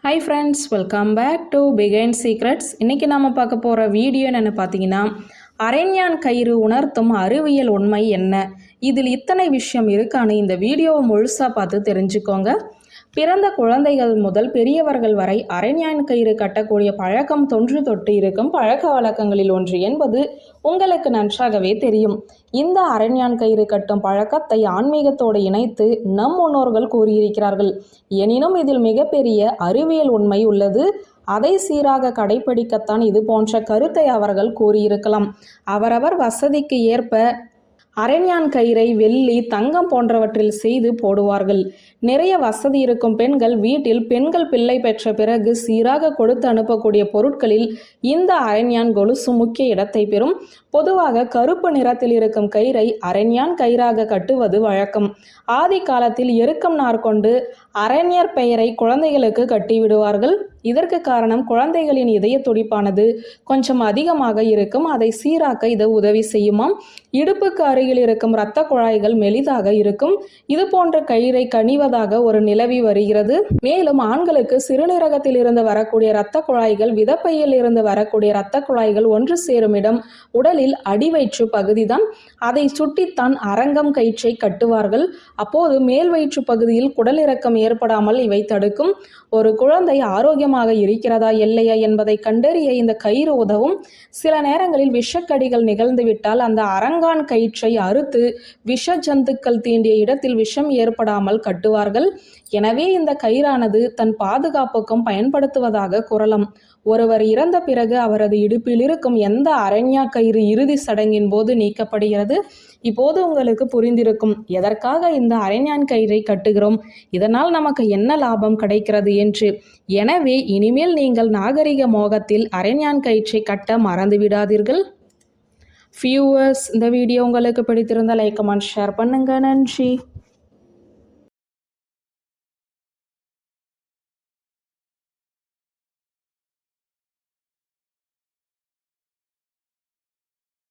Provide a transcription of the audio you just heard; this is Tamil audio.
Hi friends, welcome back to பிகைன் சீக்ரெட்ஸ். இன்றைக்கி நாம் பார்க்க போகிற வீடியோ என்னென்னு பார்த்தீங்கன்னா, அரைஞான் கயிறு உணர்த்தும் அறிவியல் உண்மை என்ன, இதில் இத்தனை விஷயம் இருக்கான்னு இந்த வீடியோவை முழுசாக பார்த்து தெரிஞ்சுக்கோங்க. பிறந்த குழந்தைகள் முதல் பெரியவர்கள் வரை அரைஞான் கயிறு கட்டக்கூடிய பழக்கம் தொன்று தொட்டு இருக்கும் பழக்க வழக்கங்களில் ஒன்று என்பது உங்களுக்கு நன்றாகவே தெரியும். இந்த அரைஞான் கயிறு கட்டும் பழக்கத்தை ஆன்மீகத்தோடு இணைத்து நம் முன்னோர்கள் கூறியிருக்கிறார்கள். எனினும் இதில் மிகப்பெரிய அறிவியல் உண்மை உள்ளது. அதை சீராக கடைபிடிக்கத்தான் இது போன்ற கருத்தை அவர்கள் கூறியிருக்கலாம். அவரவர் வசதிக்கு ஏற்ப அரைஞான் கயிறை வெள்ளி, தங்கம் போன்றவற்றில் செய்து போடுவார்கள். நிறைய வசதி இருக்கும் பெண்கள் வீட்டில் பெண்கள் பிள்ளை பெற்ற பிறகு சீராக கொடுத்து அனுப்பக்கூடிய பொருட்களில் இந்த அரைஞான் கொலுசு முக்கிய இடத்தை பெறும். பொதுவாக கருப்பு நிறத்தில் இருக்கும் கயிறை அரைஞான் கயிறாக கட்டுவது வழக்கம். ஆதி காலத்தில் எருக்கம் நார் கொண்டு அரைஞர் பெயரை குழந்தைகளுக்கு கட்டிவிடுவார்கள். இதற்கு காரணம் குழந்தைகளின் இதய துடிப்பானது கொஞ்சம் அதிகமாக இருக்கும். அதை சீராக்க இது உதவி செய்யுமாம். இடுப்புக்கு அருகில் இருக்கும் இரத்த குழாய்கள் மெலிதாக இருக்கும். இது போன்ற கயிறை கனிவதாக ஒரு நிலவி வருகிறது. மேலும் ஆண்களுக்கு சிறுநீரகத்தில் இருந்து வரக்கூடிய இரத்த குழாய்கள், விதப்பையில் இருந்து வரக்கூடிய இரத்த குழாய்கள் ஒன்று சேரும் இடம் உடலில் அடிவயிற்று பகுதிதான். அதை சுட்டித்தான் அரங்கம் கயிற்றை கட்டுவார்கள். அப்போது மேல் வயிற்று பகுதியில் குடலிறக்கம் ஏற்படாமல் இவை தடுக்கும். ஒரு குழந்தை ஆரோக்கியமாக இருக்கிறதா இல்லையா என்பதை கண்டறிய இந்த கயிறு உதவும். சில நேரங்களில் விஷக்கடிகள் நிகழ்ந்துவிட்டால் அந்த அரங்கான் கயிற்றை அறுத்து விஷ ஜந்துக்கள் தீண்டிய இடத்தில் விஷம் ஏற்படாமல் கட்டுவார்கள். எனவே இந்த கயிறானது தன் பாதுகாப்புக்கும் பயன்படுத்துவதாக கூறலாம். ஒருவர் இறந்த பிறகு அவரது இடுப்பில் இருக்கும் எந்த அரைஞா கயிறு இறுதி சடங்கின் போது நீக்கப்படுகிறது. இப்போது உங்களுக்கு புரிந்திருக்கும் எதற்காக இந்த அரைஞான் கயிறை கட்டுகிறோம், இதனால் நமக்கு என்ன லாபம் கிடைக்கிறது என்று. எனவே இனிமேல் நீங்கள் நாகரிக மோகத்தில் அரைஞான் கயிற்றை கட்ட மறந்து விடாதீர்கள். வியூவர்ஸ், இந்த வீடியோ உங்களுக்கு பிடித்திருந்தால் லைக், கமெண்ட், ஷேர் பண்ணுங்க. நன்றி.